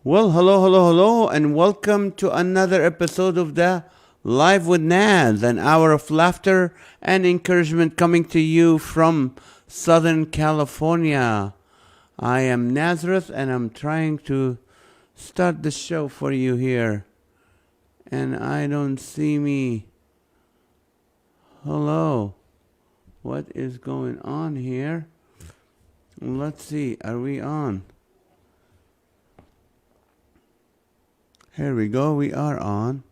Well, hello, and welcome to another episode of the Live with NAZ, an hour of laughter and encouragement coming to you from Southern California. I am Nazareth, and I'm trying to start the show for you here, and I don't see me. Hello, what is going on here? Let's see, are we on? Here we go, we are on.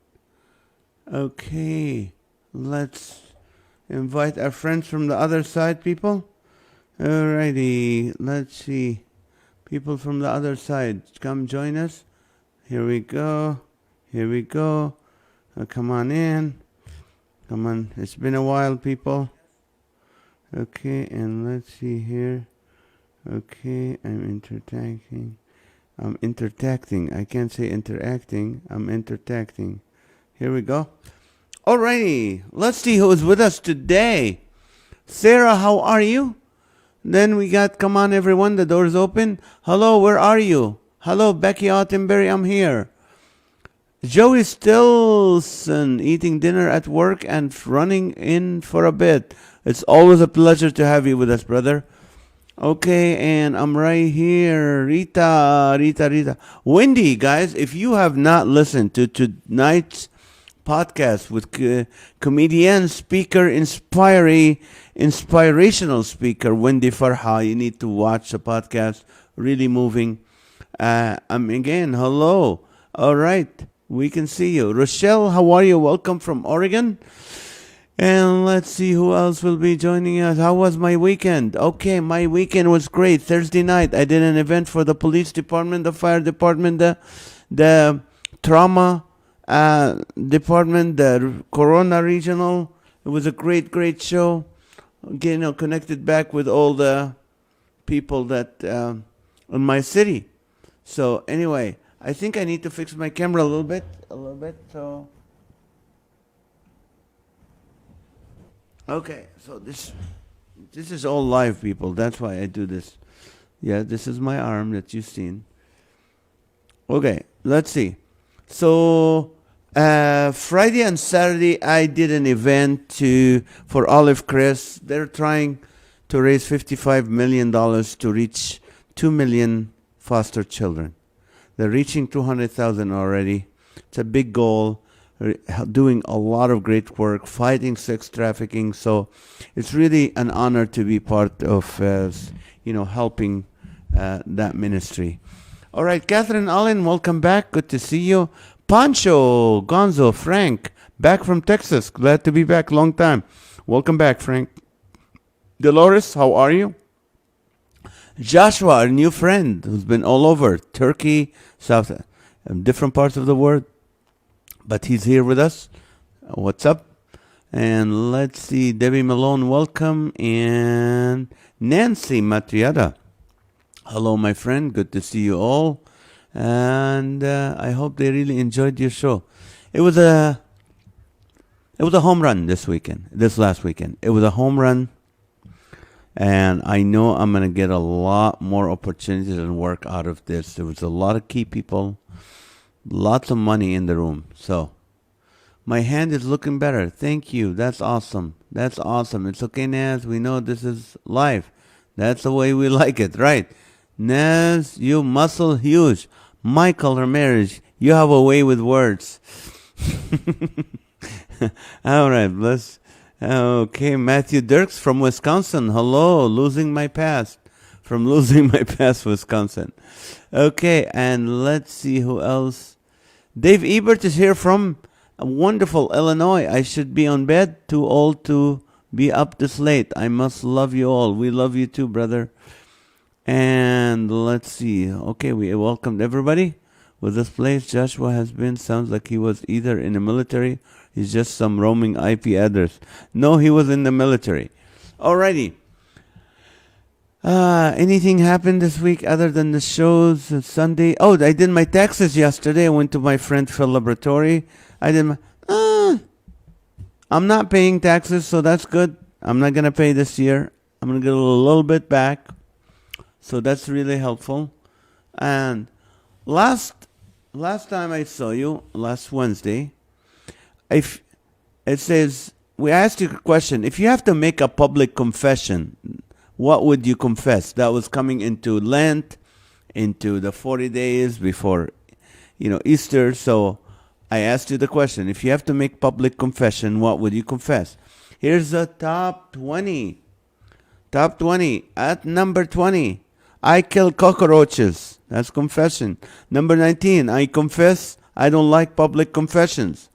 Okay, let's invite our friends from the other side, people. Alrighty, let's see. People from the other side, come join us. Here we go. Come on in. Come on, it's been a while, people. Okay, and let's see here. Okay, I'm interacting. I can't say interacting. I'm interacting. Here we go. Alrighty, let's see who is with us today. Sarah, how are you? Then we got, come on everyone, the door's open. Hello, where are you? Hello, Becky Ottenberry, I'm here. Joey Stilson, eating dinner at work and running in for a bit. It's always a pleasure to have you with us, brother. Okay, and I'm right here. Rita. Wendy, guys, if you have not listened to tonight's podcast with comedian, speaker, inspirational speaker, Wendy Farha, you need to watch the podcast. Really moving. Again, hello. All right, we can see you. Rochelle, how are you? Welcome from Oregon. And let's see who else will be joining us. How was my weekend? Okay, my weekend was great. Thursday night, I did an event for the police department, the fire department, the trauma department, the Corona Regional. It was a great show. Again, connected back with all the people that in my city. So anyway, I think I need to fix my camera a little bit. So. Okay, so this is all live, people. That's why I do this. Yeah, this is my arm that you've seen. Okay, let's see. So Friday and Saturday, I did an event for Olive Crest. They're trying to raise $55 million to reach 2 million foster children. They're reaching 200,000 already. It's a big goal. Doing a lot of great work, fighting sex trafficking. So it's really an honor to be part of, helping that ministry. All right, Catherine Allen, welcome back. Good to see you. Pancho, Gonzo, Frank, back from Texas. Glad to be back. Long time. Welcome back, Frank. Dolores, how are you? Joshua, our new friend, who's been all over Turkey, different parts of the world. But he's here with us. What's up? And let's see, Debbie Malone, welcome. And Nancy Matriada. Hello, my friend. Good to see you all. And I hope they really enjoyed your show. It was a home run this last weekend. It was a home run. And I know I'm going to get a lot more opportunities and work out of this. There was a lot of key people. Lots of money in the room. So my hand is looking better. Thank you. That's awesome. It's okay, Naz. We know this is live. That's the way we like it, right? Naz, you muscle huge. Michael Ramirez, you have a way with words. All right, bless. Okay, Matthew Dirks from Wisconsin. Hello, from losing my past, Wisconsin. Okay, and let's see who else. Dave Ebert is here from wonderful Illinois. I should be on bed, too old to be up this late. I must love you all. We love you too, brother. And let's see. Okay, we welcomed everybody with this place. Joshua sounds like he was either in the military. He's just some roaming IP address. No, he was in the military. Alrighty. Anything happened this week other than the shows Sunday? Oh, I did my taxes yesterday. I went to my friend Phil Laboratory. I'm not paying taxes, so that's good. I'm not going to pay this year. I'm going to get a little bit back. So that's really helpful. And last last time I saw you, last Wednesday, if it says, we asked you a question. If you have to make a public confession, what would you confess? That was coming into Lent, into the 40 days before, Easter. So I asked you the question. If you have to make public confession, what would you confess? Here's the top 20. Top 20. At number 20, I kill cockroaches. That's confession. Number 19, I confess I don't like public confessions.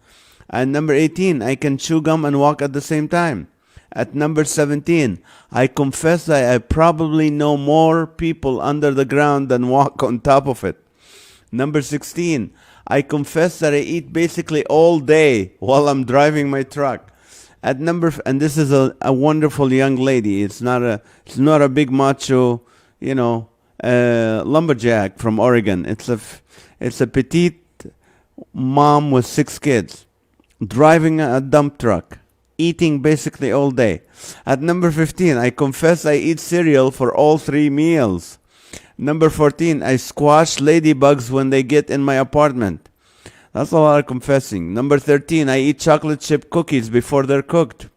At number 18, I can chew gum and walk at the same time. At number 17, I confess that I probably know more people under the ground than walk on top of it. Number 16, I confess that I eat basically all day while I'm driving my truck. And this is a wonderful young lady. It's not a big macho, lumberjack from Oregon. It's a petite mom with 6 kids, driving a dump truck, eating basically all day. At number 15, I confess I eat cereal for all 3 meals. Number 14, I squash ladybugs when they get in my apartment. That's a lot of confessing. Number 13, I eat chocolate chip cookies before they're cooked.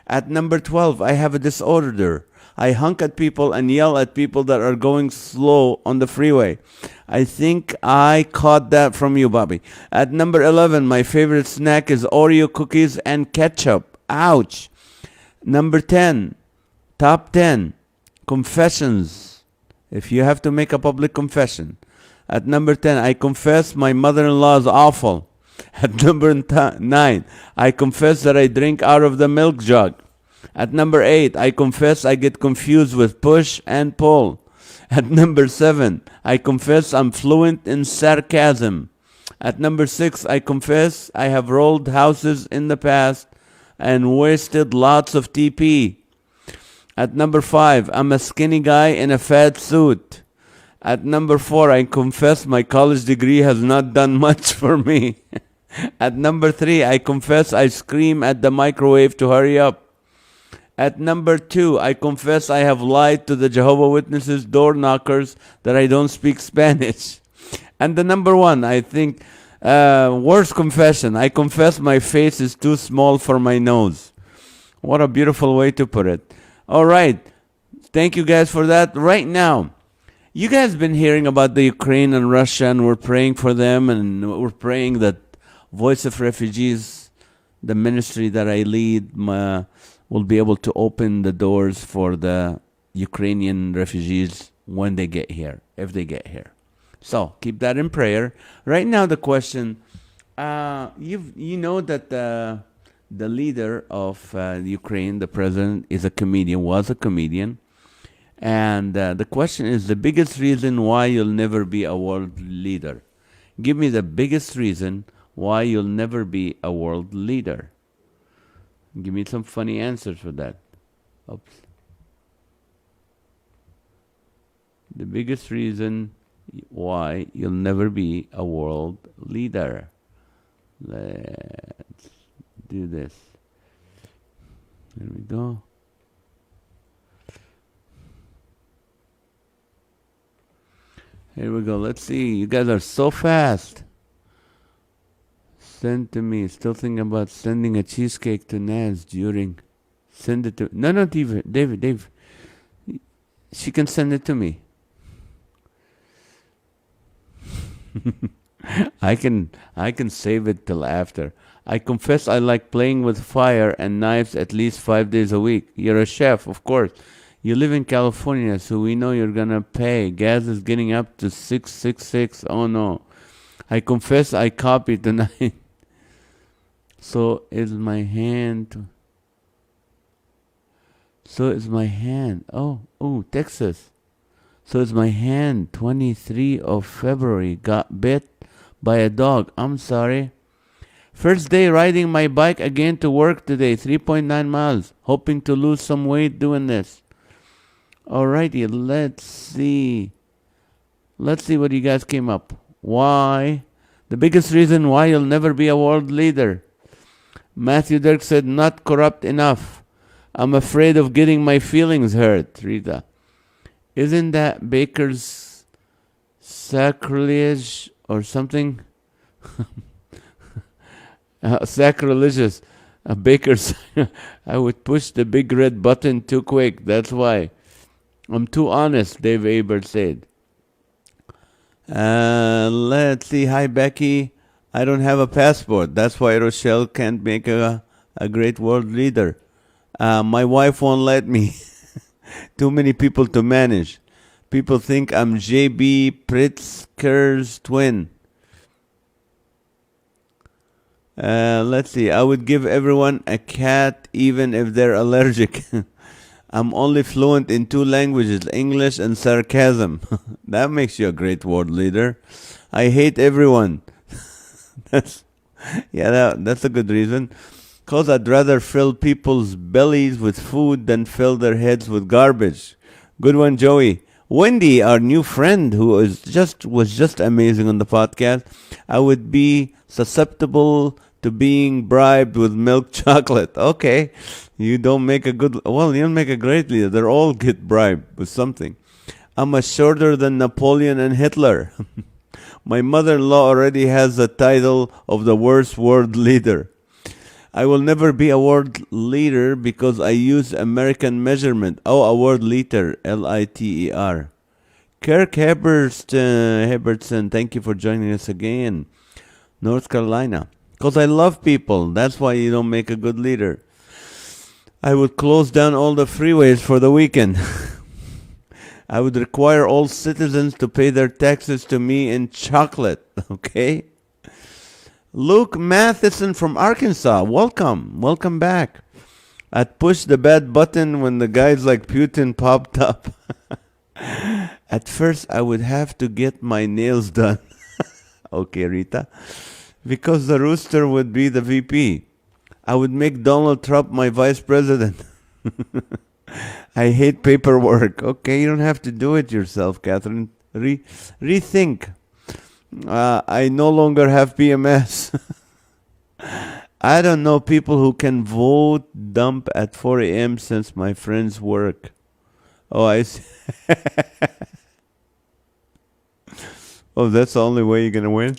At number 12, I have a disorder. I honk at people and yell at people that are going slow on the freeway. I think I caught that from you, Bobby. At number 11, my favorite snack is Oreo cookies and ketchup. Ouch. Number 10, top 10, confessions. If you have to make a public confession. At number 10, I confess my mother-in-law is awful. At number 9, I confess that I drink out of the milk jug. At number 8, I confess I get confused with push and pull. At number 7, I confess I'm fluent in sarcasm. At number 6, I confess I have rolled houses in the past and wasted lots of TP. At number 5, I'm a skinny guy in a fat suit. At number 4, I confess my college degree has not done much for me. At number 3, I confess I scream at the microwave to hurry up. At number 2, I confess I have lied to the Jehovah's Witnesses door knockers that I don't speak Spanish. And the number 1, I think, worst confession, I confess my face is too small for my nose. What a beautiful way to put it. All right. Thank you guys for that. Right now, you guys been hearing about the Ukraine and Russia, and we're praying for them, and we're praying that Voice of Refugees, the ministry that I lead, will be able to open the doors for the Ukrainian refugees when they get here, if they get here. So keep that in prayer. Right now, the question, you know that the leader of Ukraine, the president, is a comedian, was a comedian. And the question is the biggest reason why you'll never be a world leader. Give me the biggest reason why you'll never be a world leader. Give me some funny answers for that. Oops. The biggest reason why you'll never be a world leader. Let's do this. There we go. Here we go. Let's see. You guys are so fast. Send to me. Still thinking about sending a cheesecake to NAZ during. Send it to. No, David. She can send it to me. I can save it till after. I confess I like playing with fire and knives at least 5 days a week. You're a chef, of course. You live in California, so we know you're gonna pay. Gas is getting up to $6.66. Oh no. I confess I copied tonight. So is my hand. Oh, Texas. So is my hand. 23 of February got bit by a dog. I'm sorry. First day riding my bike again to work today. 3.9 miles. Hoping to lose some weight doing this. Alrighty, let's see. Let's see what you guys came up. Why? The biggest reason why you'll never be a world leader. Matthew Dirk said, not corrupt enough. I'm afraid of getting my feelings hurt, Rita. Isn't that Baker's sacrilege or something? Sacrilegious. A baker's. I would push the big red button too quick. That's why. I'm too honest, Dave Aber said. Let's see. Hi, Becky. I don't have a passport. That's why Rochelle can't make a great world leader. My wife won't let me. Too many people to manage. People think I'm J.B. Pritzker's twin. Let's see. I would give everyone a cat even if they're allergic. I'm only fluent in 2 languages, English and sarcasm. That makes you a great world leader. I hate everyone. That's that's a good reason. Because I'd rather fill people's bellies with food than fill their heads with garbage. Good one, Joey. Wendy, our new friend, who was just amazing on the podcast. I would be susceptible to being bribed with milk chocolate. Okay, you don't make a good. Well, you don't make a great leader. They all get bribed with something. I'm a shorter than Napoleon and Hitler. My mother-in-law already has the title of the worst world leader. I will never be a world leader because I use American measurement. Oh, a world leader, Liter. Kirk Herbertson, thank you for joining us again. North Carolina. Because I love people. That's why you don't make a good leader. I would close down all the freeways for the weekend. I would require all citizens to pay their taxes to me in chocolate. Okay? Luke Matheson from Arkansas. Welcome back. I'd push the bad button when the guys like Putin popped up. At first, I would have to get my nails done. Okay, Rita. Because the rooster would be the VP. I would make Donald Trump my vice president. I hate paperwork. Okay, you don't have to do it yourself, Catherine. Rethink. I no longer have PMS. I don't know people who can vote dump at 4 a.m. since my friends work. Oh, I see. Oh, that's the only way you're going to win?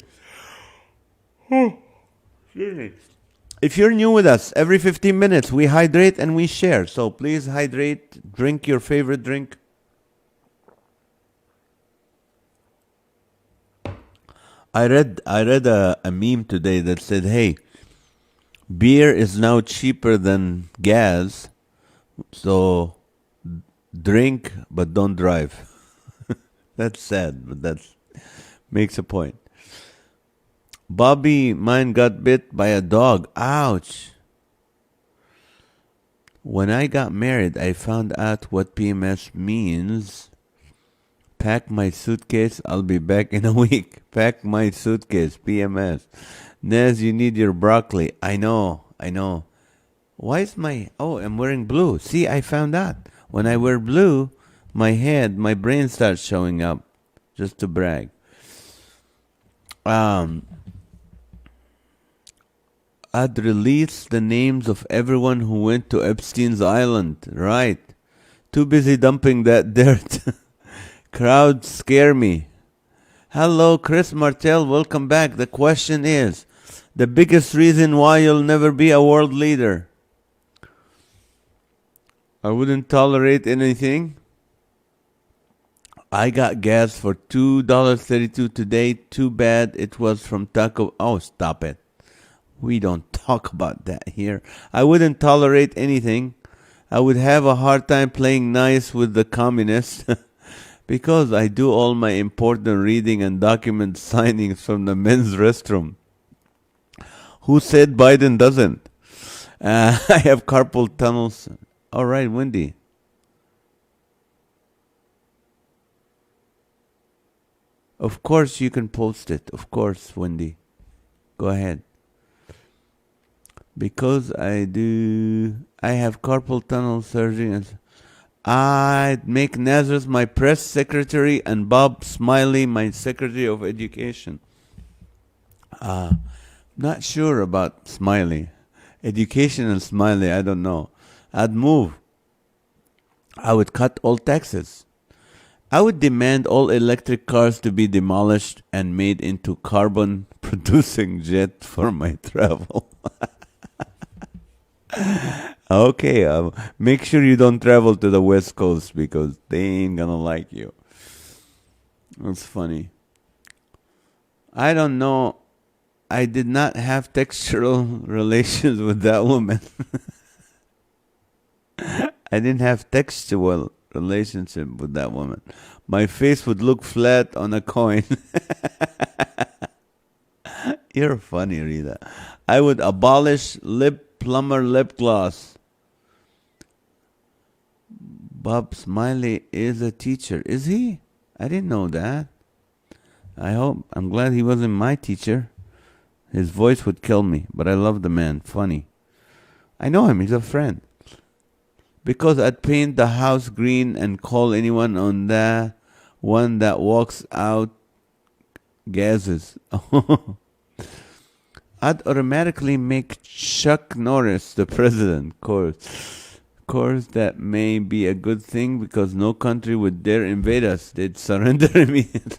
Excuse me. If you're new with us, every 15 minutes we hydrate and we share. So please hydrate, drink your favorite drink. I read a meme today that said, "Hey, beer is now cheaper than gas, so drink but don't drive." That's sad, but that makes a point. Bobby, mine got bit by a dog. Ouch. When I got married, I found out what PMS means. Pack my suitcase. I'll be back in a week. Pack my suitcase. PMS. Nez, you need your broccoli. I know. Why is my... Oh, I'm wearing blue. See, I found out. When I wear blue, my brain starts showing up. Just to brag. I'd release the names of everyone who went to Epstein's Island. Right. Too busy dumping that dirt. Crowds scare me. Hello, Chris Martel. Welcome back. The question is, the biggest reason why you'll never be a world leader. I wouldn't tolerate anything. I got gas for $2.32 today. Too bad it was from Taco. Oh, stop it. We don't talk about that here. I wouldn't tolerate anything. I would have a hard time playing nice with the communists because I do all my important reading and document signings from the men's restroom. Who said Biden doesn't? I have carpal tunnels. All right, Wendy. Of course you can post it. Of course, Wendy. Go ahead. Because I have carpal tunnel surgery, and I'd make Nazareth my press secretary and Bob Smiley my secretary of education. Not sure about Smiley. Education and Smiley, I don't know. I'd move. I would cut all taxes. I would demand all electric cars to be demolished and made into carbon producing jet for my travel. Okay, make sure you don't travel to the West Coast because they ain't gonna like you. That's funny. I don't know. I did not have textual relations with that woman. I didn't have textual relationship with that woman. My face would look flat on a coin. You're funny, Rita. I would abolish lip plumber lip gloss. Bob Smiley is a teacher. Is he? I didn't know that. I'm glad he wasn't my teacher. His voice would kill me, but I love the man. Funny. I know him. He's a friend. Because I'd paint the house green and call anyone on the one that walks out gases. I'd automatically make Chuck Norris the president. Course, that may be a good thing because no country would dare invade us. They'd surrender immediately.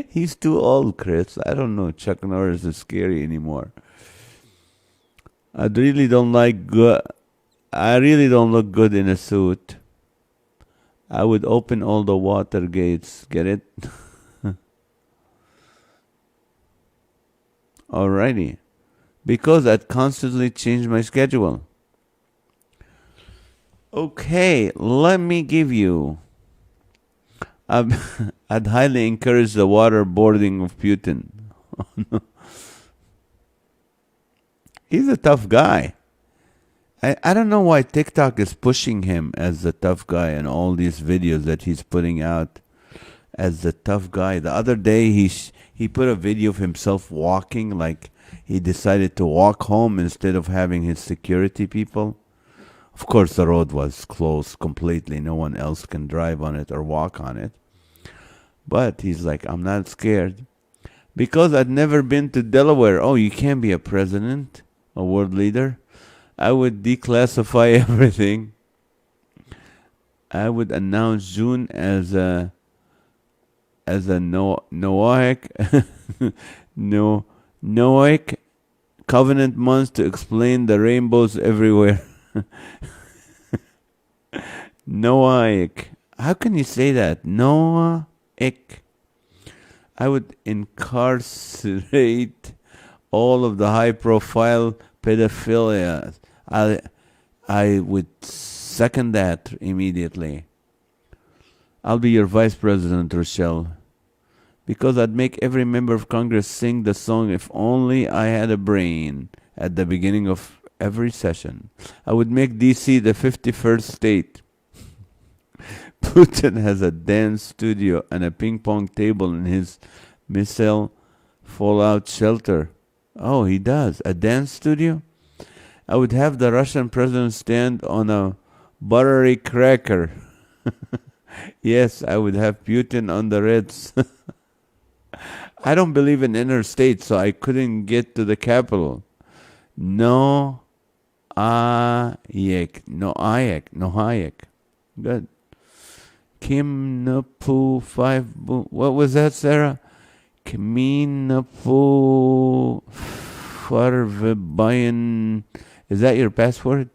He's too old, Chris. I don't know. Chuck Norris is scary anymore. I really don't look good in a suit. I would open all the water gates. Get it? Alrighty. Because I'd constantly change my schedule. Okay, let me give you. I'd highly encourage the waterboarding of Putin. He's a tough guy. I don't know why TikTok is pushing him as the tough guy and all these videos that he's putting out as the tough guy. The other day he put a video of himself walking, like he decided to walk home instead of having his security people. Of course, the road was closed completely. No one else can drive on it or walk on it. But he's like, I'm not scared. Because I'd never been to Delaware. Oh, you can't be a president, a world leader. I would declassify everything. I would announce June as a Noahic Noahic covenant month to explain the rainbows everywhere. Noahic. How can you say that? Noahic. I would incarcerate all of the high-profile pedophilia. I would second that immediately. I'll be your vice president, Rochelle. Because I'd make every member of Congress sing the song If Only I Had a Brain at the beginning of every session. I would make D.C. the 51st state. Putin has a dance studio and a ping pong table in his missile fallout shelter. Oh, he does. A dance studio? I would have the Russian president stand on a buttery cracker. Yes, I would have Putin on the Reds. I don't believe in interstate, so I couldn't get to the capital. No Hayek. Good. Kim Napu 5. What was that, Sarah? Kim Napu Farvebayan. Is that your password?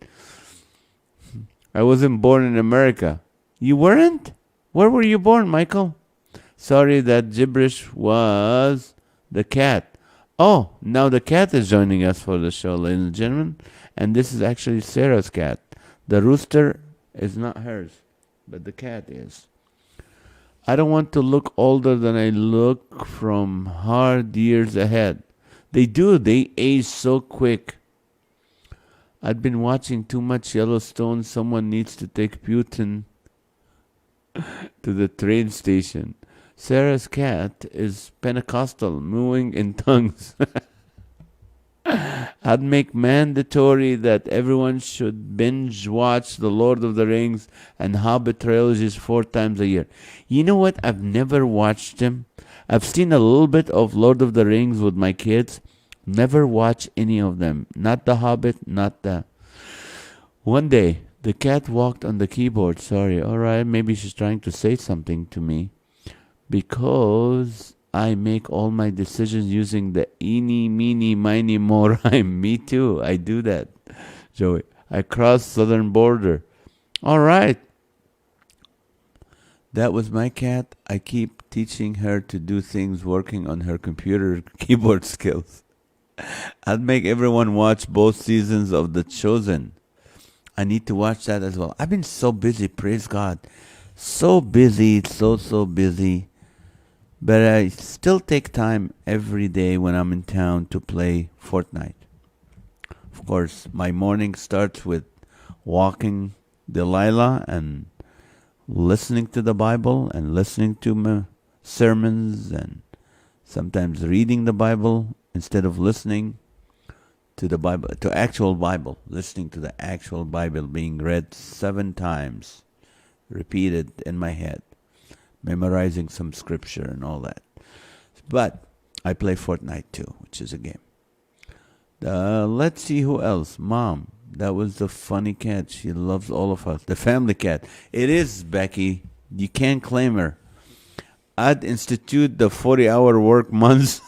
I wasn't born in America. You weren't? Where were you born, Michael? Sorry, that gibberish was the cat. Oh, now the cat is joining us for the show, ladies and gentlemen. And this is actually Sarah's cat. The rooster is not hers, but the cat is. I don't want to look older than I look from hard years ahead. They do. They age so quick. I've been watching too much Yellowstone. Someone needs to take Putin to the train station. Sarah's cat is Pentecostal, mooing in tongues. I'd make mandatory that everyone should binge watch The Lord of the Rings and Hobbit trilogies 4 times a year. You know what? I've never watched them. I've seen a little bit of Lord of the Rings with my kids. Never watched any of them. Not The Hobbit, not the... One day, The cat walked on the keyboard. Sorry. All right. Maybe she's trying to say something to me. Because I make all my decisions using the eeny, meeny, miny, mo rhyme. Me too. I do that, Joey. I cross southern border. All right. That was my cat. I keep teaching her to do things working on her computer keyboard skills. I'd make everyone watch both seasons of The Chosen. I need to watch that as well. I've been so busy, praise God. So busy, so busy. But I still take time every day when I'm in town to play Fortnite. Of course, my morning starts with walking Delilah and listening to the Bible and listening to sermons and sometimes reading the Bible instead of listening to the Bible, to actual Bible, listening to the actual Bible being read 7 times, repeated in my head, memorizing some scripture and all that. But I play Fortnite too, which is a game. Let's see who else. Mom, that was the funny cat. She loves all of us. The family cat. It is, Becky. You can't claim her. I'd institute the 40-hour work months.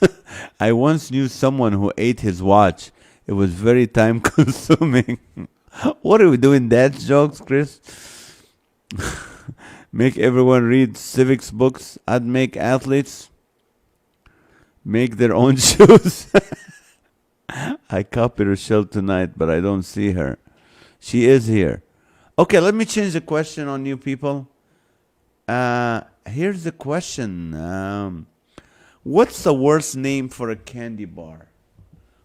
I once knew someone who ate his watch. It was very time consuming. What are we doing, dad's jokes, Chris? Make everyone read civics books. I'd make athletes make their own shoes. I copied Rochelle tonight, but I don't see her. She is here. Okay, let me change the question on you people. Here's the question. What's the worst name for a candy bar?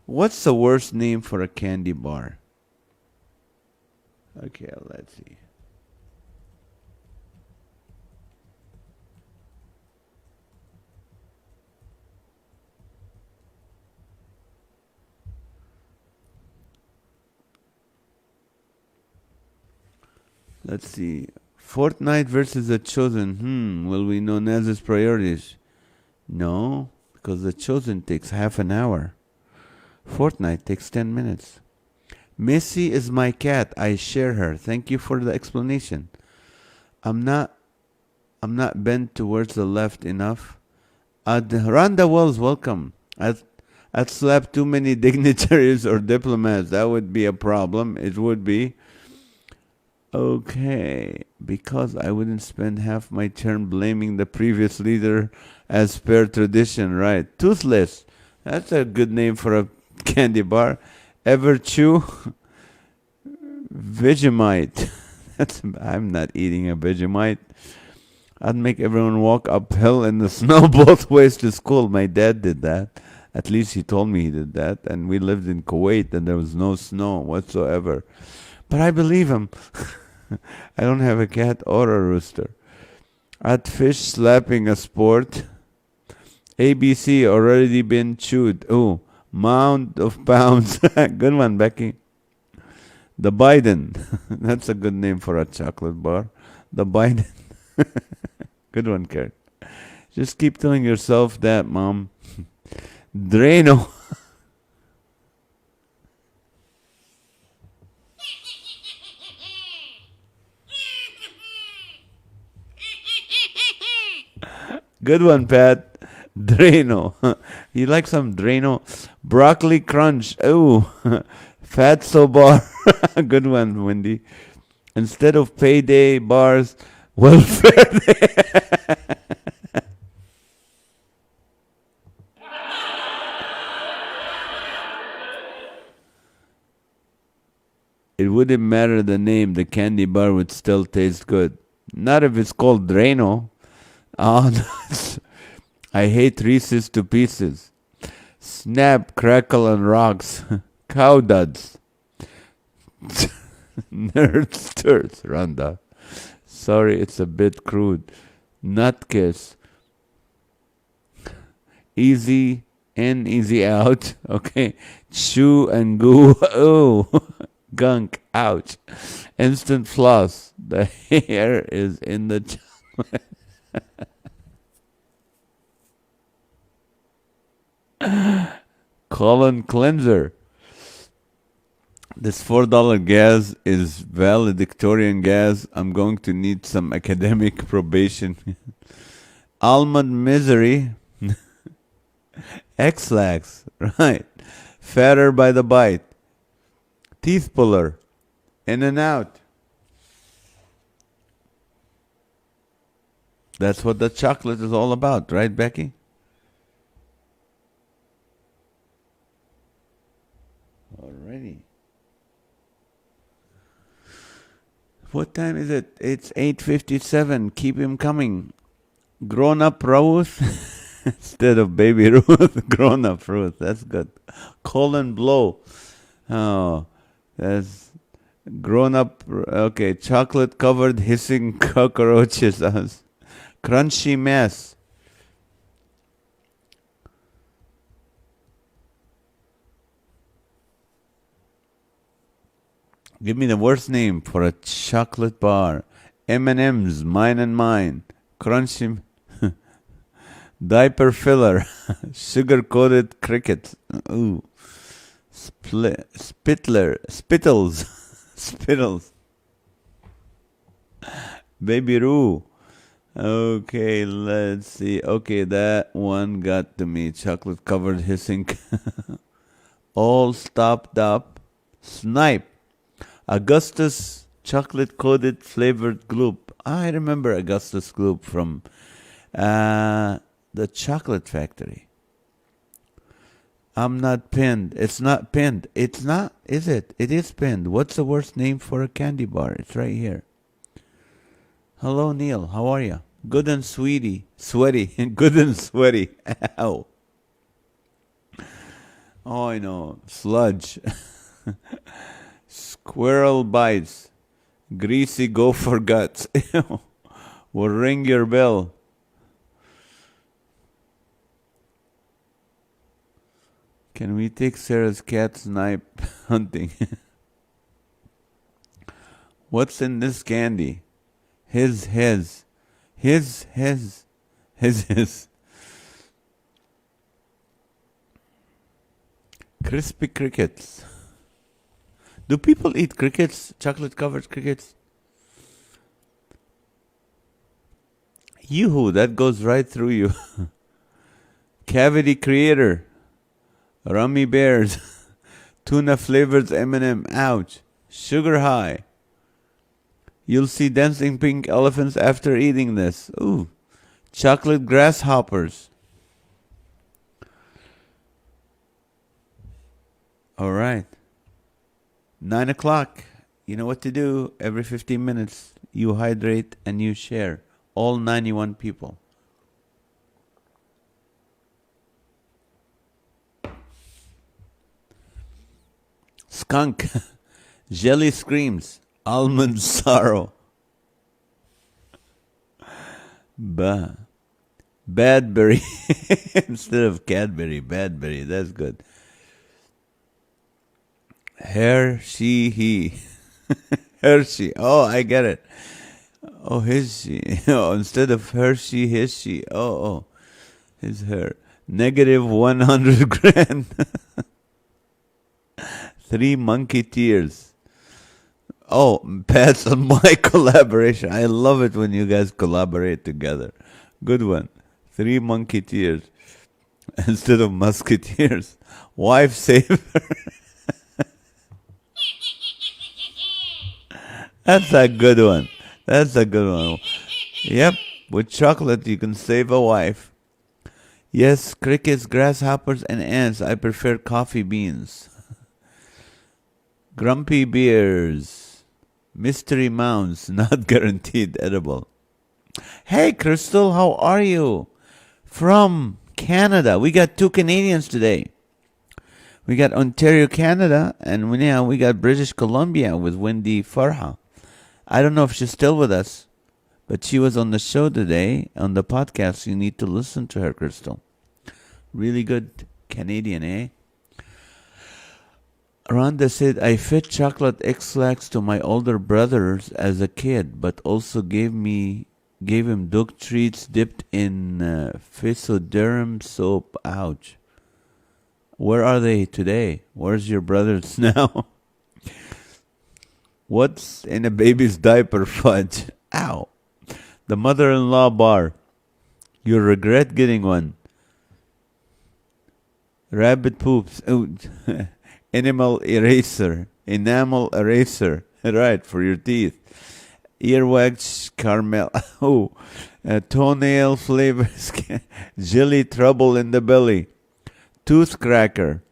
What's the worst name for a candy bar? Okay, let's see. Let's see. Fortnite versus The Chosen. Will we know NAZ's priorities? No, because The Chosen takes half an hour. Fortnite takes 10 minutes. Missy is my cat. I share her. Thank you for the explanation. I'm not bent towards the left enough. Rhonda Wells, welcome. I'd slap too many dignitaries or diplomats. That would be a problem. It would be. Okay, because I wouldn't spend half my term blaming the previous leader as per tradition, right? Toothless. That's a good name for a candy bar. Ever chew? Vegemite. I'm not eating a Vegemite. I'd make everyone walk uphill in the snow both ways to school. My dad did that. At least he told me he did that. And we lived in Kuwait and there was no snow whatsoever. But I believe him. I don't have a cat or a rooster. At fish slapping a sport. ABC already been chewed. Oh, mound of pounds. Good one, Becky. The Biden. That's a good name for a chocolate bar. The Biden. Good one, Kurt. Just keep telling yourself that, Mom. Drano. Good one, Pat. Drano. You like some Drano? Broccoli crunch. Oh, fatso bar. Good one, Wendy. Instead of payday bars, welfare day. It wouldn't matter the name. The candy bar would still taste good. Not if it's called Drano. Oh, no. I hate Reese's to pieces. Snap, crackle, and rocks. Cow duds. Nerdsters, Rhonda. Sorry, it's a bit crude. Nut kiss. Easy in, easy out. Okay. Chew and goo. Oh, gunk. Ouch. Instant floss. The hair is in the chocolate. Colon cleanser. This $4 gas is valedictorian gas. I'm going to need some academic probation. Almond misery. X-lax. Right. Fatter by the bite. Teeth puller. In and out. That's what the chocolate is all about, right, Becky? Alrighty. What time is it? It's 8:57. Keep him coming. Grown up Ruth instead of baby Ruth. Grown up Ruth. That's good. Colon blow. Oh, that's grown up. Okay, chocolate covered hissing cockroaches. Crunchy mess. Give me the worst name for a chocolate bar. M&M's, mine and mine. Crunchy diaper filler. Sugar-coated crickets. Ooh. Spittles. Spittles. Baby Roo. Okay, let's see. Okay, that one got to me. Chocolate covered hissing. All stopped up. Snipe. Augustus chocolate coated flavored gloop. I remember Augustus gloop from the chocolate factory. I'm not pinned. It's not pinned. It's not, is it? It is pinned. What's the worst name for a candy bar? It's right here. Hello, Neil. How are you? Good and sweaty. Good and sweaty. Ow. Oh, I know. Sludge. Squirrel bites. Greasy gopher guts. Will ring your bell. Can we take Sarah's cat snipe hunting? What's in this candy? His. Crispy crickets. Do people eat crickets? Chocolate covered crickets? Yoo-hoo, that goes right through you. Cavity creator. Rummy bears. Tuna flavored M&M. Ouch. Sugar high. You'll see dancing pink elephants after eating this. Ooh. Chocolate grasshoppers. All right. 9 o'clock. You know what to do. Every 15 minutes, you hydrate and you share. All 91 people. Skunk. Jelly screams. Almond sorrow. Badberry. Instead of Cadbury. Badberry. That's good. Her, she, he. Hershey. Oh, I get it. Oh, his, she. Oh, instead of her, she, his, she. Oh. His, her. Negative 100 grand. 3 monkey tears. Oh, pats on my collaboration. I love it when you guys collaborate together. Good one. 3 monkey tears. Instead of musketeers. Wife saver. That's a good one. Yep, with chocolate you can save a wife. Yes, crickets, grasshoppers, and ants. I prefer coffee beans. Grumpy bears. Mystery mounds, not guaranteed edible. Hey, Crystal, how are you? From Canada. We got 2 Canadians today. We got Ontario, Canada, and we got British Columbia with Wendy Farha. I don't know if she's still with us, but she was on the show today, on the podcast. You need to listen to her, Crystal. Really good Canadian, eh? Rhonda said, I fed chocolate X-Lax to my older brothers as a kid, but also gave him dog treats dipped in physoderm soap. Ouch. Where are they today? Where's your brothers now? What's in a baby's diaper? Fudge. Ow. The mother-in-law bar. You'll regret getting one. Rabbit poops. Oh, enamel eraser. Enamel eraser. Right, for your teeth. Earwax caramel. Oh, toenail flavors. Jelly trouble in the belly. Tooth cracker.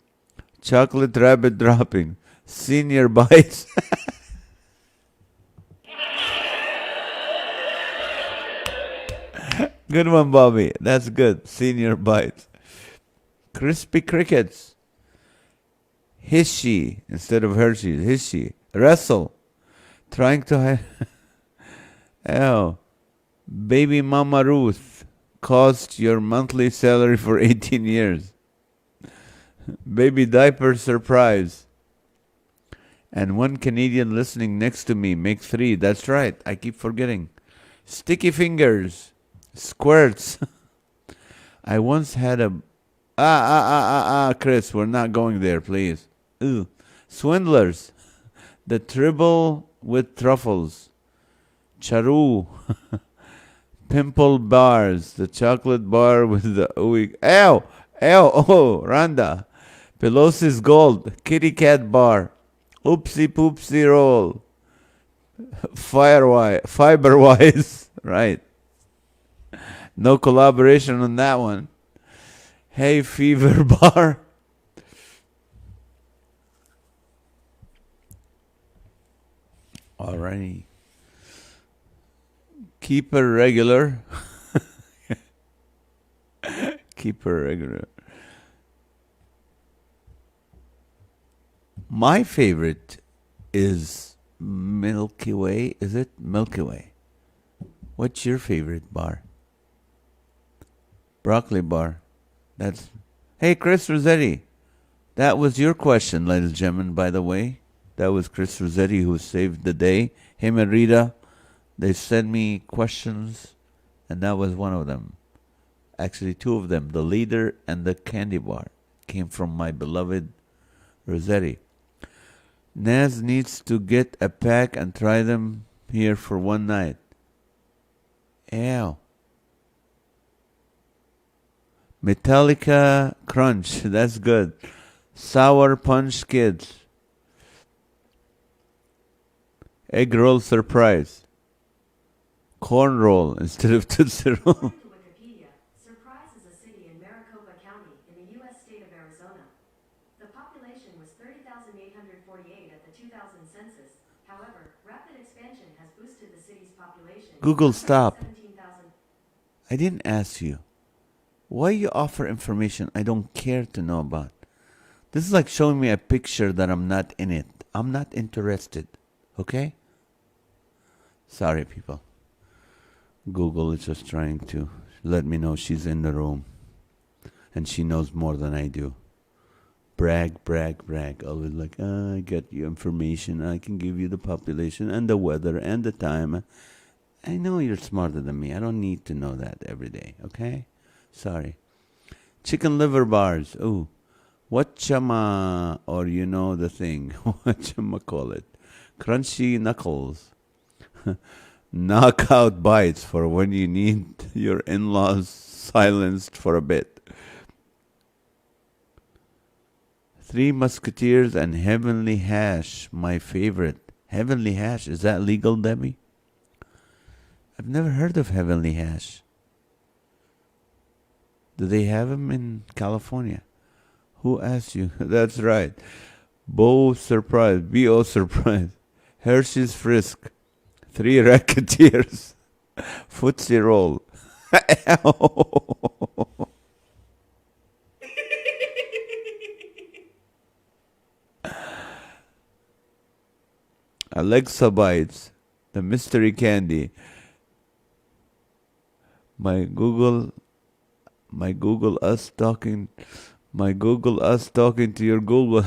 Chocolate rabbit dropping. Senior bites. Good one, Bobby. That's good. Senior bites. Crispy crickets. Hishy instead of Hershey's. Hishy. Wrestle. Trying to hide. Oh. Baby Mama Ruth. Cost your monthly salary for 18 years. Baby diaper surprise. And one Canadian listening next to me. Make 3. That's right. I keep forgetting. Sticky fingers. Squirts. I once had a... Chris, we're not going there, please. Ooh. Swindlers. The tribble with truffles. Charu. Pimple bars. The chocolate bar with the... Ow! Oh, Rhonda. Pelosi's gold. Kitty cat bar. Oopsie poopsie roll. Fiber wise. Right. No collaboration on that one. Hay fever bar. Alrighty. Keeper regular. Keeper regular. My favorite is Milky Way. Is it Milky Way? What's your favorite bar? Broccoli bar. That's... Hey, Chris Rossetti. That was your question, ladies and gentlemen, by the way. That was Chris Rossetti who saved the day. Him and Rita, they sent me questions, and that was one of them. Actually, 2 of them. The leader and the candy bar came from my beloved Rossetti. NAZ needs to get a pack and try them here for one night. Ew. Metallica Crunch. That's good. Sour Punch Kids. Egg Roll Surprise. Corn Roll instead of Tootsie Roll. According to Wikipedia, Surprise is a city in Maricopa County in the U.S. state of Arizona. The population was 30,848 at the 2000 census. However, rapid expansion has boosted the city's population. Google, stop. 17,000. I didn't ask you. Why you offer information I don't care to know about? This is like showing me a picture that I'm not in it. I'm not interested. Okay? Sorry, people. Google is just trying to let me know she's in the room. And she knows more than I do. Brag. Always like, I get you information. I can give you the population and the weather and the time. I know you're smarter than me. I don't need to know that every day. Okay? Sorry. Chicken liver bars. Ooh. Whatchama, or you know the thing. Whatchamacallit. Crunchy knuckles. Knockout bites for when you need your in-laws silenced for a bit. 3 Musketeers and Heavenly Hash, my favorite. Heavenly Hash, is that legal, Debbie? I've never heard of Heavenly Hash. Do they have them in California? Who asked you? That's right. Bo Surprise. B.O. Surprise. Hershey's Frisk. 3 Racketeers. Footsie Roll. Alexa Bites. The Mystery Candy. My Google us talking to your Google.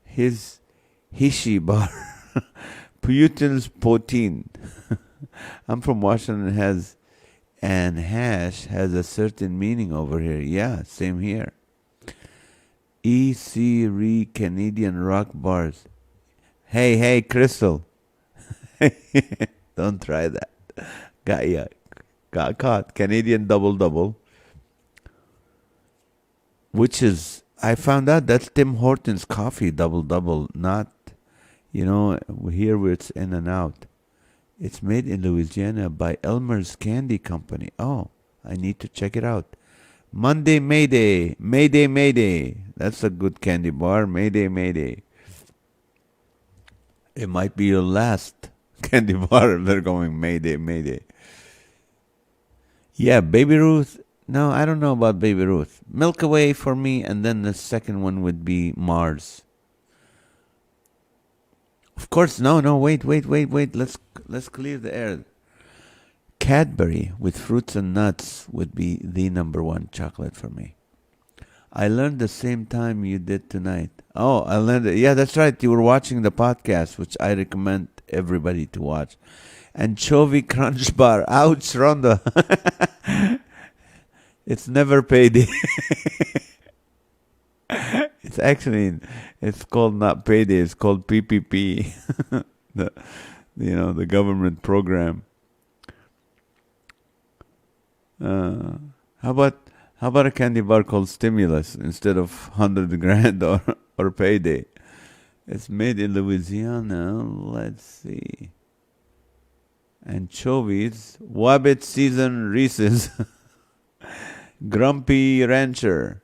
His Hishi bar. Putin's poutine. I'm from Washington and hash has a certain meaning over here. Yeah, same here. EC Canadian rock bars. Hey, Crystal. Don't try that. Yeah, got caught. Canadian double, which is, I found out that's Tim Hortons coffee double, not, here where it's in and out. It's made in Louisiana by Elmer's Candy Company. Oh, I need to check it out. Monday Mayday, Mayday. That's a good candy bar. Mayday. It might be your last candy bar if they're going Mayday. Yeah, Baby Ruth. No, I don't know about Baby Ruth. Milky Way for me, and then the second one would be Mars. Of course, no, wait. Let's clear the air. Cadbury with fruits and nuts would be the number one chocolate for me. I learned the same time you did tonight. Oh, I learned it. Yeah, that's right. You were watching the podcast, which I recommend everybody to watch. Anchovy Crunch Bar. Ouch, Rhonda. It's never payday. It's called not payday. It's called PPP. The government program. How about a candy bar called Stimulus instead of 100 grand or payday? It's made in Louisiana. Let's see. Anchovies, Wabbit Season Reese's, Grumpy Rancher,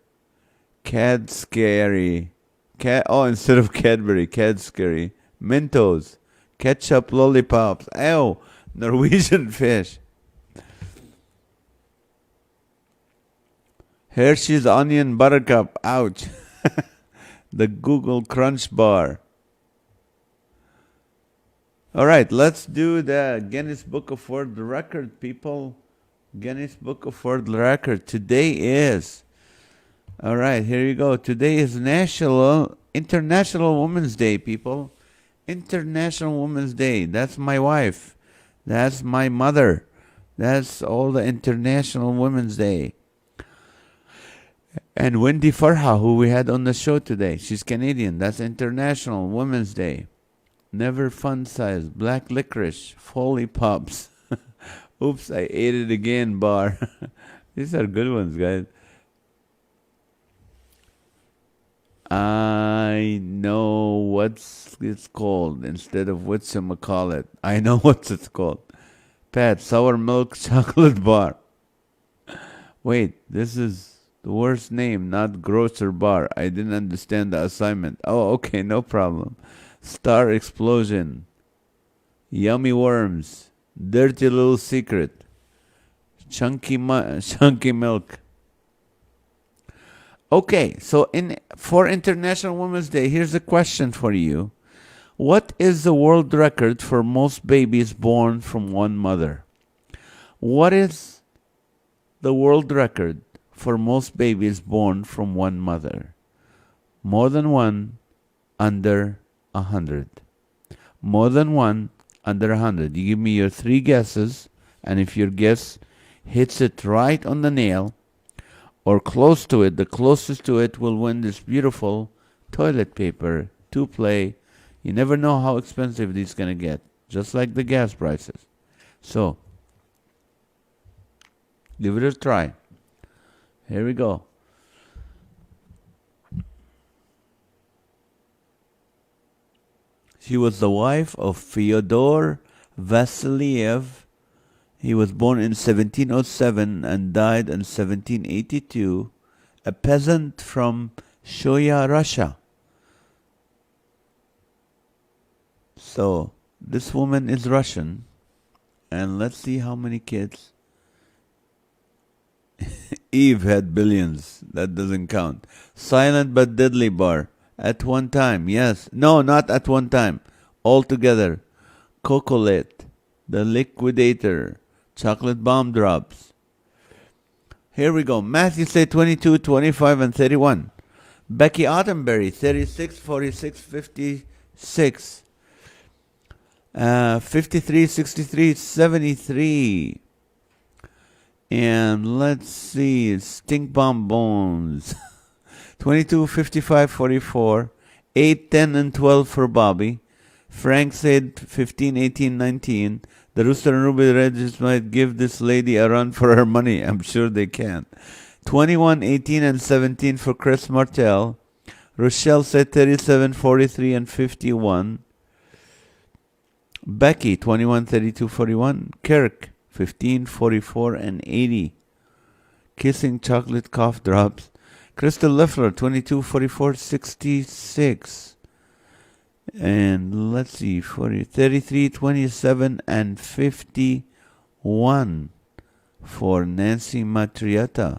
Cad Scary, instead of Cadbury, Cad Scary, Mentos, Ketchup Lollipops, Norwegian Fish, Hershey's Onion Buttercup, ouch, the Google Crunch Bar. All right, let's do the Guinness Book of World Record, people. Guinness Book of World Record. Today is, all right, here you go. Today is International Women's Day, people. International Women's Day. That's my wife. That's my mother. That's all the International Women's Day. And Wendy Farha, who we had on the show today, she's Canadian. That's International Women's Day. Never Fun Size, Black Licorice, Foley Pops. Oops, I ate it again, bar. These are good ones, guys. I know what's it's called instead of whatchamacallit. I know what it's called. Pat, Sour Milk Chocolate Bar. Wait, this is the worst name, not Grocer Bar. I didn't understand the assignment. Oh, okay, no problem. Star Explosion, Yummy Worms, Dirty Little Secret, Chunky Milk. Okay, so for International Women's Day, here's a question for you. What is the world record for most babies born from one mother? What is the world record for most babies born from one mother? More than one, under 100. More than one, under 100. You give me your three guesses, and if your guess hits it right on the nail or close to it, the closest to it will win this beautiful toilet paper to play. You never know how expensive these going to get, just like the gas prices. So, give it a try. Here we go. She was the wife of Fyodor Vasiliev. He was born in 1707 and died in 1782, a peasant from Shoya, Russia. So, this woman is Russian, and let's see how many kids. Eve had billions. That doesn't count. Silent but deadly bar. At one time, yes. No, not at one time. All together. Cocolette, The Liquidator, Chocolate Bomb Drops. Here we go. Matthew said 22, 25, and 31. Becky Autumnberry, 36, 46, 56. 53, 63, 73. And let's see. Stink Bomb Bones. 22, 55, 44. 8, 10, and 12 for Bobby. Frank said 15, 18, 19. The Rooster and Ruby Red just might give this lady a run for her money. I'm sure they can. 21, 18, and 17 for Chris Martell. Rochelle said 37, 43, and 51. Becky, 21, 32, 41. Kirk, 15, 44, and 80. Kissing Chocolate Cough Drops. Crystal Leffler, 22, 44, 66. And let's see, 40, 33, 27, and 51 for Nancy Matriota.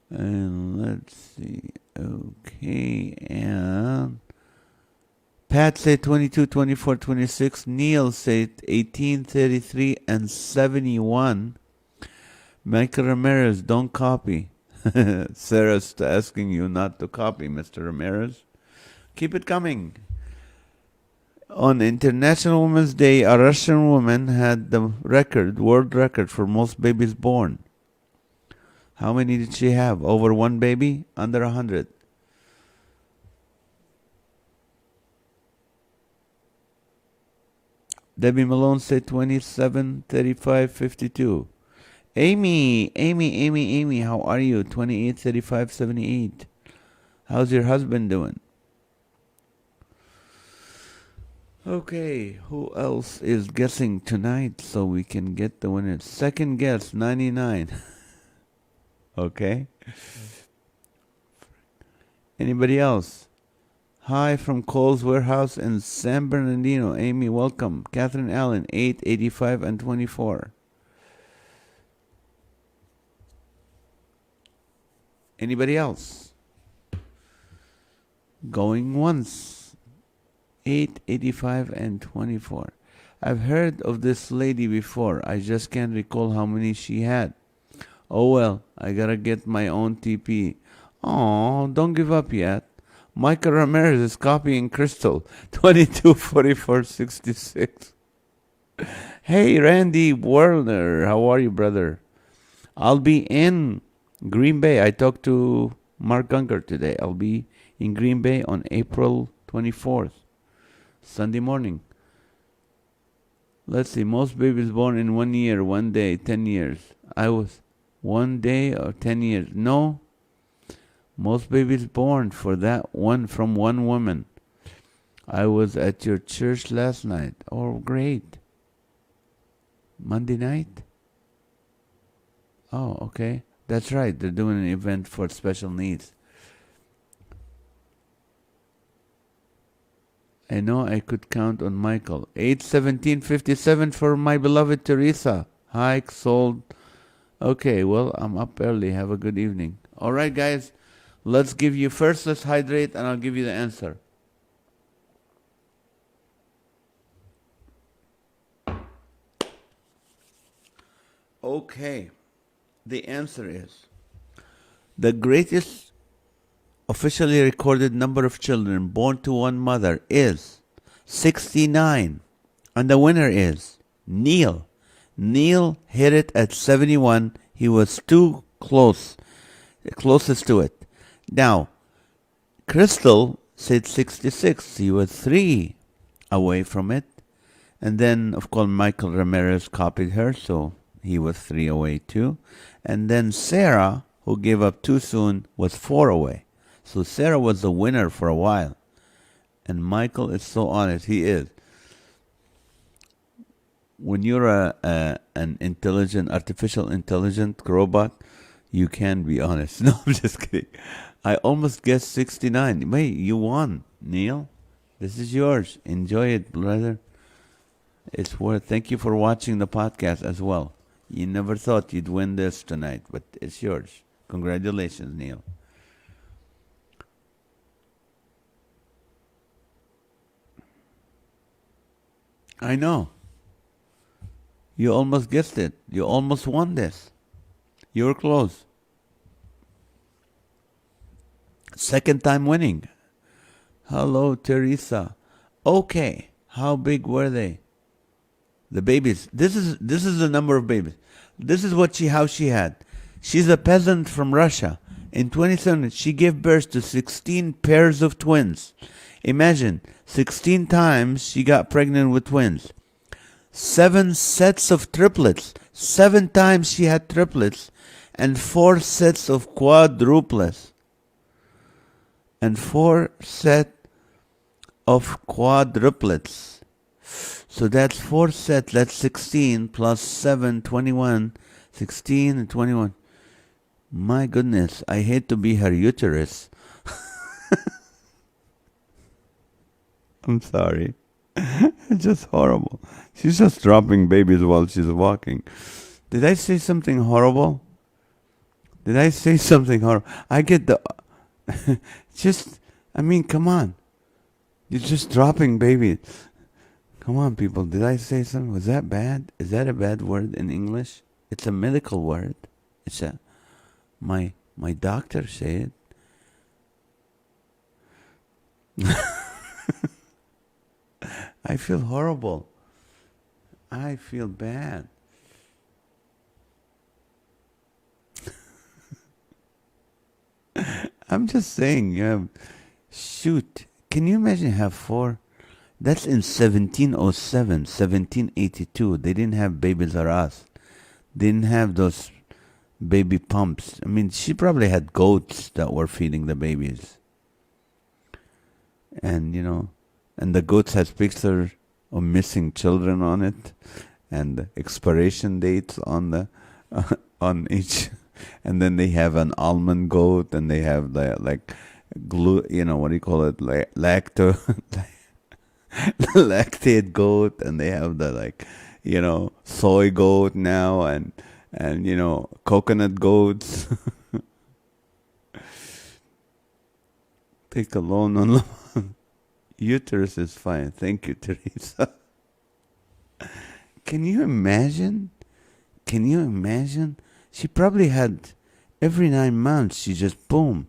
And let's see, okay, and Pat said 22, 24, 26. Neil said 18, 33, and 71. Michael Ramirez, don't copy. Sarah's asking you not to copy, Mr. Ramirez. Keep it coming. On International Women's Day, a Russian woman had the world record for most babies born. How many did she have? Over one baby? Under 100. Debbie Malone said 27, 35, 52. Amy, how are you? 28, 35, 78. How's your husband doing? Okay, who else is guessing tonight so we can get the winners? Second guess, 99. Okay. Anybody else? Hi from Cole's Warehouse in San Bernardino. Amy, welcome. Catherine Allen, 8, 85, and 24. Anybody else? Going once. 8, 85, and 24. I've heard of this lady before. I just can't recall how many she had. Oh well, I gotta get my own TP. Oh, don't give up yet. Michael Ramirez is copying Crystal. 22, 44, 66. Hey, Randy Werner. How are you, brother? I'll be in Green Bay. I talked to Mark Gunker today. I'll be in Green Bay on April 24th. Sunday morning. Let's see. Most babies born in 1 year, 1 day, 10 years. I was 1 day or 10 years. No. Most babies born for that one from one woman. I was at your church last night. Oh, great. Monday night? Oh, okay. That's right. They're doing an event for special needs. I know I could count on Michael. 8/17/57 for my beloved Teresa. Hike sold. Okay, well, I'm up early. Have a good evening. All right, guys. Let's hydrate, and I'll give you the answer. Okay. The answer is the greatest officially recorded number of children born to one mother is 69. And the winner is Neil. Neil hit it at 71. He was too closest to it. Now, Crystal said 66. He was 3 away from it. And then, of course, Michael Ramirez copied her, so he was 3 away too. And then Sarah, who gave up too soon, was 4 away. So Sarah was the winner for a while. And Michael is so honest. He is. When you're an artificial intelligent robot, you can be honest. No, I'm just kidding. I almost guessed 69. Wait, you won, Neil. This is yours. Enjoy it, brother. It's worth. Thank you for watching the podcast as well. You never thought you'd win this tonight, but it's yours. Congratulations, Neil. I know. You almost guessed it. You almost won this. You were close. Second time winning. Hello, Teresa. Okay. How big were they? The babies. This is the number of babies. This is how she had. She's a peasant from Russia. In 2017, she gave birth to 16 pairs of twins. Imagine, 16 times she got pregnant with twins. 7 sets of triplets. 7 times she had triplets. And 4 sets of quadruplets. And 4 sets of quadruplets. So that's 4 sets. That's 16 plus 7, 21. 16 and 21. My goodness, I hate to be her uterus. I'm sorry. It's just horrible. She's just dropping babies while she's walking. Did I say something horrible? Did I say something horrible? I get the... come on. You're just dropping babies. Come on, people. Did I say something? Was that bad? Is that a bad word in English? It's a medical word. It's a... My doctor said it. I feel horrible. I feel bad. I'm just saying, shoot. Can you imagine have 4? That's in 1707, 1782. They didn't have babies or us. They didn't have those baby pumps. I mean, she probably had goats that were feeding the babies. And, and the goats has pictures of missing children on it, and expiration dates on the on each. And then they have an almond goat, and they have the glue. What do you call it? Lactate goat, and they have the soy goat now, and coconut goats. Take a loan on uterus is fine. Thank you, Teresa. Can you imagine? She probably had every 9 months. She just boom.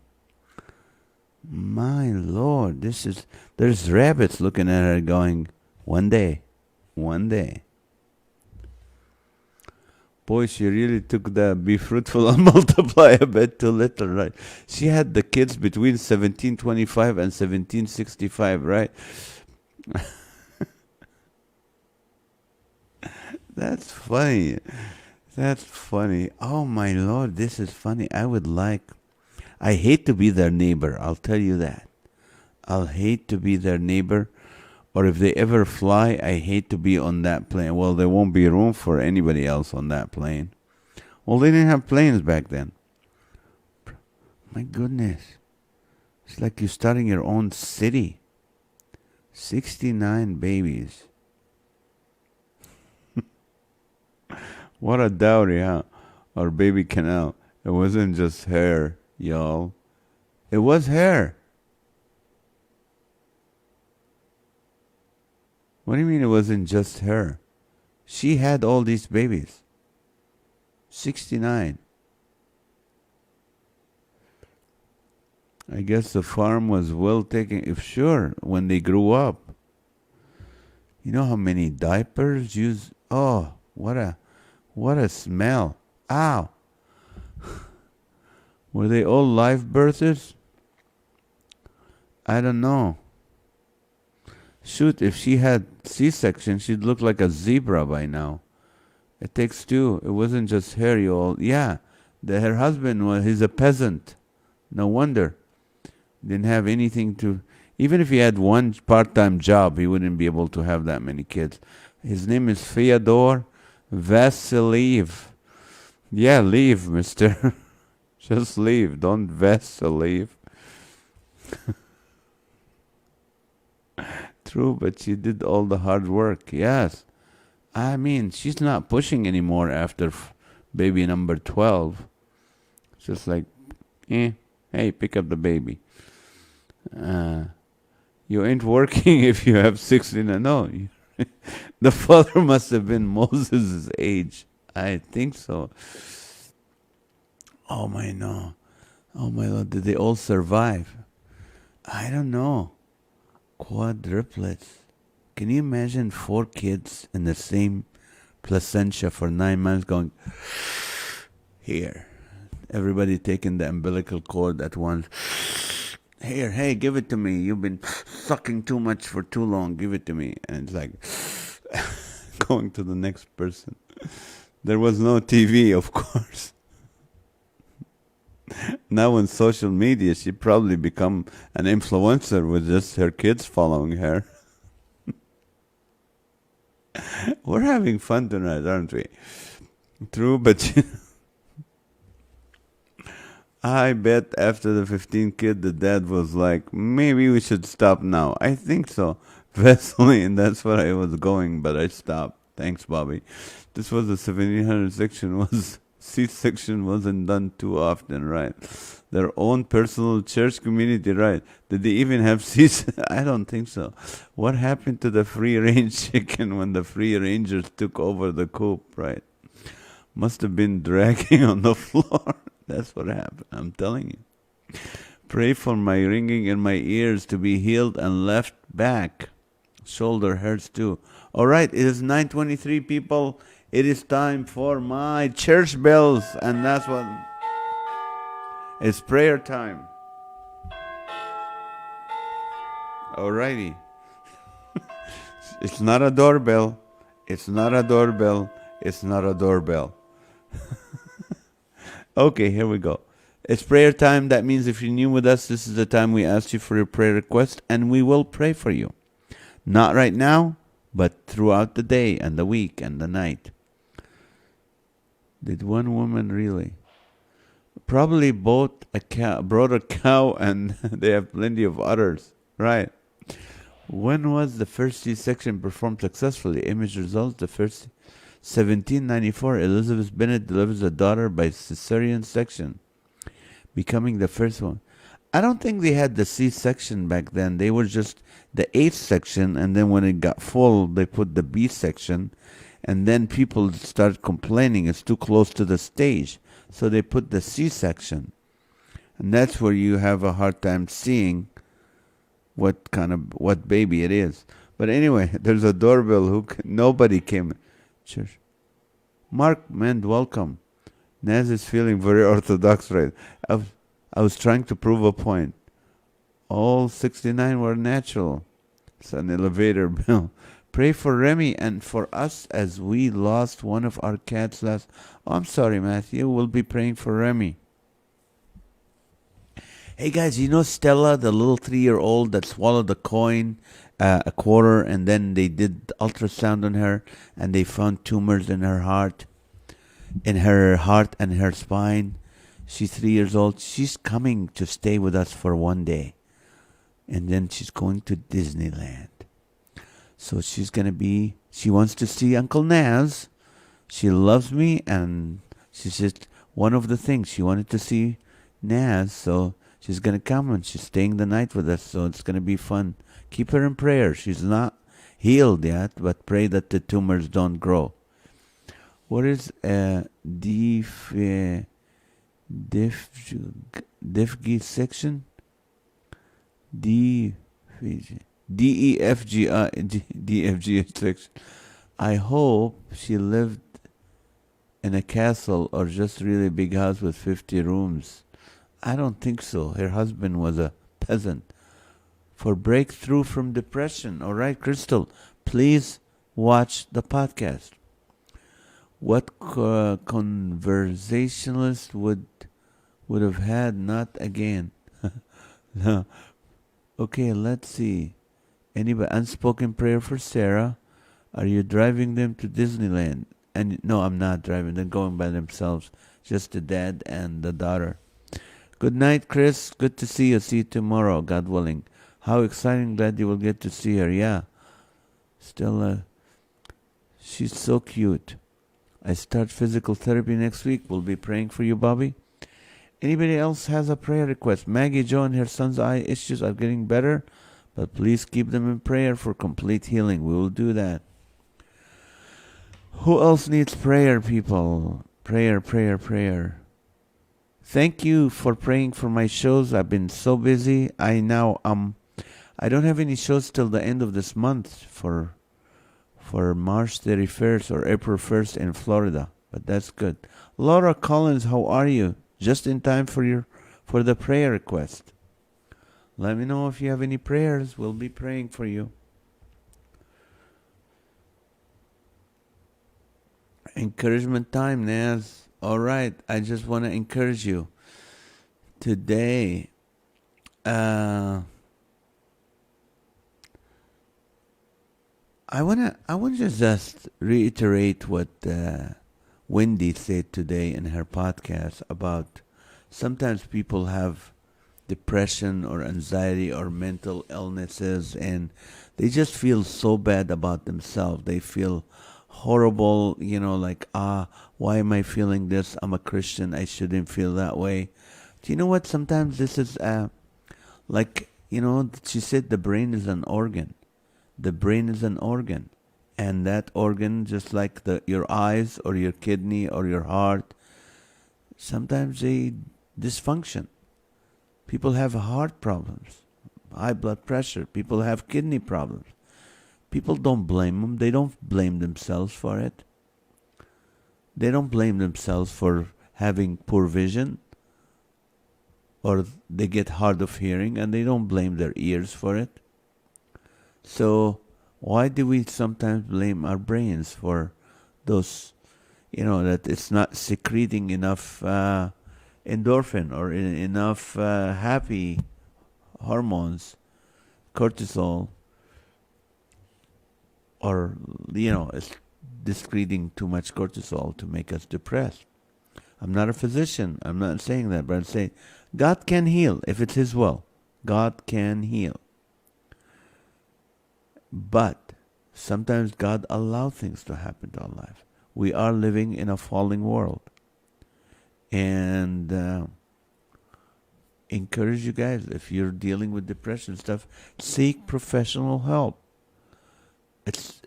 My Lord, there's rabbits looking at her going, one day. Boy, she really took the be fruitful and multiply a bit too little, right? She had the kids between 1725 and 1765, right? That's funny. Oh my Lord, this is funny. I hate to be their neighbor, I'll tell you that. I'll hate to be their neighbor. Or if they ever fly, I hate to be on that plane. Well, there won't be room for anybody else on that plane. Well, they didn't have planes back then. My goodness. It's like you're starting your own city. 69 babies. What a dowry, huh? Or baby canal. It wasn't just hair, y'all. It was hair. What do you mean it wasn't just her? She had all these babies. 69. I guess the farm was well taken, if sure, when they grew up. You know how many diapers used? Oh, what a smell. Ow. Were they all live births? I don't know. Shoot, if she had C-section, she'd look like a zebra by now. It takes 2. It wasn't just her, you all. Yeah, her husband, he's a peasant. No wonder. Didn't have anything to... Even if he had one part-time job, he wouldn't be able to have that many kids. His name is Fyodor Vasiliev. Yeah, leave, mister. Just leave. Don't Vasiliev. True, but she did all the hard work. Yes. I mean, she's not pushing anymore after baby number 12. It's just like, hey, pick up the baby. You ain't working if you have 16. No, the father must have been Moses' age. I think so. Oh my Lord, did they all survive? I don't know. Quadruplets. Can you imagine 4 kids in the same placenta for 9 months going, here. Everybody taking the umbilical cord at once. Here, hey, give it to me. You've been sucking too much for too long. Give it to me. And it's like going to the next person. There was no TV, of course. Now on social media, she probably become an influencer with just her kids following her. We're having fun tonight, aren't we? True, but I bet after the 15th kid, the dad was like, maybe we should stop now. I think so. Vaseline, that's where I was going, but I stopped. Thanks, Bobby. This was the 1700 section. Was C-section wasn't done too often, right? Their own personal church community, right? Did they even have C? I don't think so. What happened to the free-range chicken when the free rangers took over the coop, right? Must have been dragging on the floor. That's what happened. I'm telling you. Pray for my ringing in my ears to be healed and left back. Shoulder hurts too. All right, it is 9:23, people. It is time for my church bells, and that's what it's prayer time. All righty. It's not a doorbell. It's not a doorbell. It's not a doorbell. Okay, here we go. It's prayer time. That means if you're new with us, this is the time we ask you for your prayer request, and we will pray for you. Not right now, but throughout the day and the week and the night. Did one woman really? Probably bought brought a cow, and they have plenty of others. Right. When was the first C-section performed successfully? Image results. The first 1794, Elizabeth Bennet delivers a daughter by cesarean section, becoming the first one. I don't think they had the C-section back then. They were just the A section, and then when it got full, they put the B section, and then people started complaining it's too close to the stage, so they put the C section, and that's where you have a hard time seeing what baby it is. But anyway, there's a doorbell. Nobody came. Church. Mark Mend, welcome. Naz is feeling very orthodox, right? I was trying to prove a point. All 69 were natural. It's an elevator bill. Pray for Remy and for us as we lost one of our cats last. Oh, I'm sorry, Matthew. We'll be praying for Remy. Hey guys, you know Stella, the little 3-year-old that swallowed a coin, a quarter, and then they did ultrasound on her, and they found tumors in her heart and her spine. She's 3 years old. She's coming to stay with us for one day, and then she's going to Disneyland. So she wants to see Uncle Naz. She loves me, and she's just one of the things. She wanted to see Naz, so she's going to come, and she's staying the night with us, so it's going to be fun. Keep her in prayer. She's not healed yet, but pray that the tumors don't grow. What is DFG section? DEFG section. I hope she lived in a castle or just really big house with 50 rooms. I don't think so. Her husband was a peasant. For breakthrough from depression. All right, Crystal, please watch the podcast. What conversationalist would have had not again? No. Okay, let's see. Anybody unspoken prayer for Sarah? Are you driving them to Disneyland? And no, I'm not driving. They're going by themselves. Just the dad and the daughter. Good night, Chris. Good to see you. See you tomorrow, God willing. How exciting. Glad you will get to see her. Yeah. Stella. She's so cute. I start physical therapy next week. We'll be praying for you, Bobby. Anybody else has a prayer request? Maggie Jo and her son's eye issues are getting better, but please keep them in prayer for complete healing. We will do that. Who else needs prayer, people? Prayer, prayer, prayer. Thank you for praying for my shows. I've been so busy. I don't have any shows till the end of this month for March 31st or April 1st in Florida, but that's good. Laura Collins, how are you? Just in time for the prayer request. Let me know if you have any prayers. We'll be praying for you. Encouragement time, Naz. All right. I just want to encourage you. Today, I wanna just reiterate what Wendy said today in her podcast about sometimes people have depression or anxiety or mental illnesses, and they just feel so bad about themselves. They feel horrible, like, why am I feeling this? I'm a Christian. I shouldn't feel that way. Do you know what? Sometimes this is like, she said the brain is an organ. The brain is an organ. And that organ, just like your eyes or your kidney or your heart, sometimes they dysfunction. People have heart problems, high blood pressure. People have kidney problems. People don't blame them. They don't blame themselves for it. They don't blame themselves for having poor vision, or they get hard of hearing, and they don't blame their ears for it. So why do we sometimes blame our brains for those, that it's not secreting enough endorphin or enough happy hormones, cortisol, or, it's secreting too much cortisol to make us depressed. I'm not a physician. I'm not saying that, but I'm saying God can heal if it's His will. God can heal. But sometimes God allows things to happen to our life. We are living in a falling world. And encourage you guys, if you're dealing with depression stuff, seek professional help.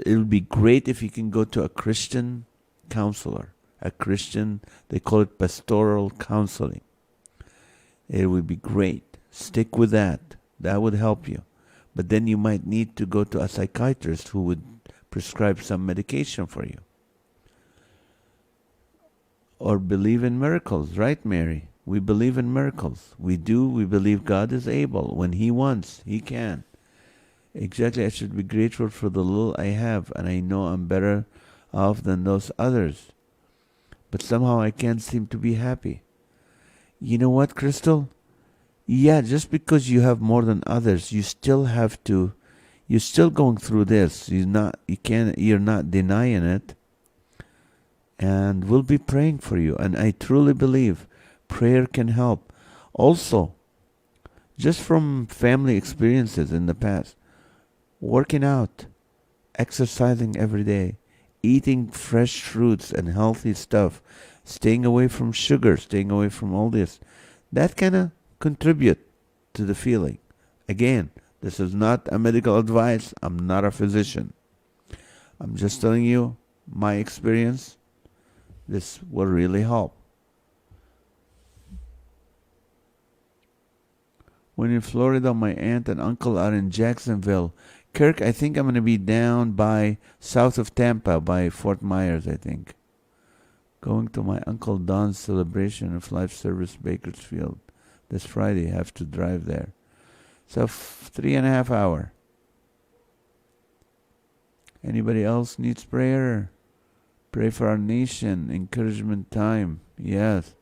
It'll be great if you can go to a Christian counselor. They call it pastoral counseling. It would be great. Stick with that. That would help you. But then you might need to go to a psychiatrist who would prescribe some medication for you. Or believe in miracles, right, Mary? We believe in miracles. We do. We believe God is able. When He wants, He can. Exactly. I should be grateful for the little I have, and I know I'm better off than those others. But somehow I can't seem to be happy. You know what, Crystal? Yeah, just because you have more than others, you're still going through this. You're not denying it. And we'll be praying for you. And I truly believe prayer can help. Also, just from family experiences in the past, working out, exercising every day, eating fresh fruits and healthy stuff, staying away from sugar, staying away from all this, that kind of contribute to the feeling. Again, this is not a medical advice. I'm not a physician. I'm just telling you my experience. This will really help. When in Florida, my aunt and uncle are in Jacksonville. Kirk, I think I'm going to be down by south of Tampa by Fort Myers, I think. Going to my Uncle Don's celebration of life service Bakersfield this Friday. Have to drive there. So 3.5 hours. Anybody else needs prayer? Pray for our nation. Encouragement time. Yes.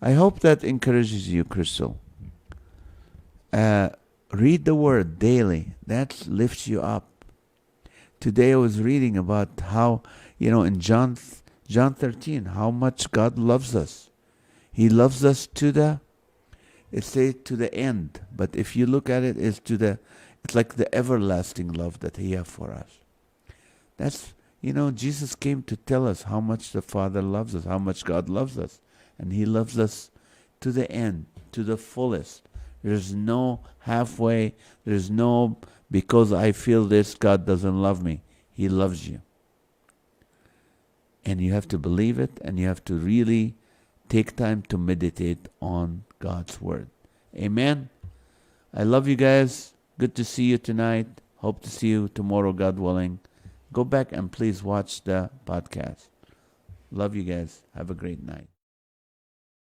I hope that encourages you, Crystal. Read the Word daily. That lifts you up. Today I was reading about how, in John 13, how much God loves us. He loves us to the end. But if you look at it, it's like the everlasting love that He has for us. That's, Jesus came to tell us how much the Father loves us, how much God loves us. And He loves us to the end, to the fullest. There's no halfway. There's no, because I feel this, God doesn't love me. He loves you. And you have to believe it, and you have to really take time to meditate on God's Word. Amen. I love you guys. Good to see you tonight. Hope to see you tomorrow, God willing. Go back and please watch the podcast. Love you guys. Have a great night.